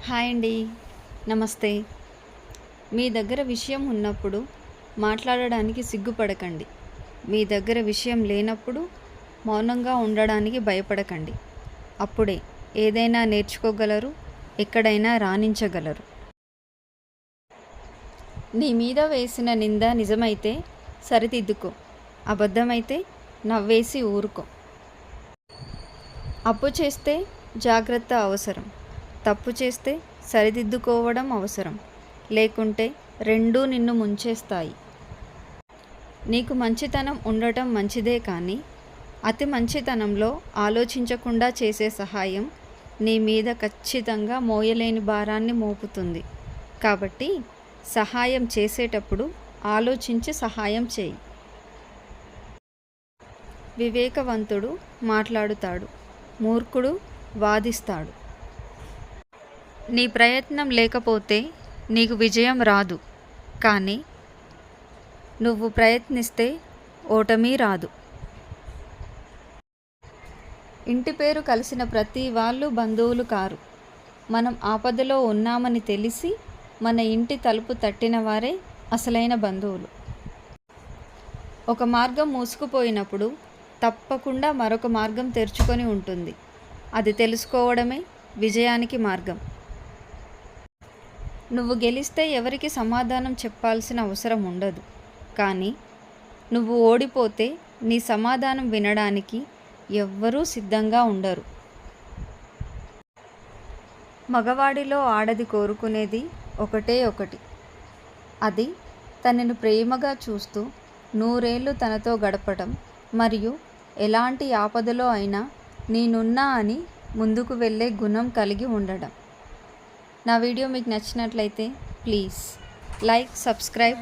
Hi అండి. నమస్తే. మీ దగ్గర విషయం ఉన్నప్పుడు మాట్లాడడానికి సిగ్గుపడకండి. మీ దగ్గర విషయం లేనప్పుడు మౌనంగా ఉండడానికి భయపడకండి. అప్పుడే ఏదైనా నేర్చుకోగలరు, ఎక్కడైనా రాణించగలరు. నీ మీద వేసిన నింద నిజమైతే సరిదిద్దుకో, అబద్ధమైతే నవ్వేసి ఊరుకో. అప్పు చేస్తే జాగ్రత్త అవసరం, తప్పు చేస్తే సరిదిద్దుకోవడం అవసరం. లేకుంటే రెండూ నిన్ను ముంచేస్తాయి. నీకు మంచితనం ఉండటం మంచిదే, కానీ అతి మంచితనంలో ఆలోచించకుండా చేసే సహాయం నీ మీద ఖచ్చితంగా మోయలేని భారాన్ని మోపుతుంది. కాబట్టి సహాయం చేసేటప్పుడు ఆలోచించి సహాయం చేయి. వివేకవంతుడు మాట్లాడుతాడు, మూర్ఖుడు వాదిస్తాడు. నీ ప్రయత్నం లేకపోతే నీకు విజయం రాదు, కానీ నువ్వు ప్రయత్నిస్తే ఓటమి రాదు. ఇంటి పేరు కలిసిన ప్రతి వాళ్ళు బంధువులు కారు. మనం ఆపదలో ఉన్నామని తెలిసి మన ఇంటి తలుపు తట్టిన వారే అసలైన బంధువులు. ఒక మార్గం మూసుకుపోయినప్పుడు తప్పకుండా మరొక మార్గం తెరుచుకొని ఉంటుంది. అది తెలుసుకోవడమే విజయానికి మార్గం. నువ్వు గెలిస్తే ఎవరికి సమాధానం చెప్పాల్సిన అవసరం ఉండదు, కానీ నువ్వు ఓడిపోతే నీ సమాధానం వినడానికి ఎవ్వరూ సిద్ధంగా ఉండరు. మగవాడిలో ఆడది కోరుకునేది ఒకటే ఒకటి. అది తనను ప్రేమగా చూస్తూ నూరేళ్లు తనతో గడపటం, మరియు ఎలాంటి ఆపదలో అయినా నేనున్నా అని ముందుకు వెళ్ళే గుణం కలిగి ఉండడం. నా వీడియో మీకు నచ్చినట్లయితే ప్లీజ్ లైక్, సబ్స్క్రైబ్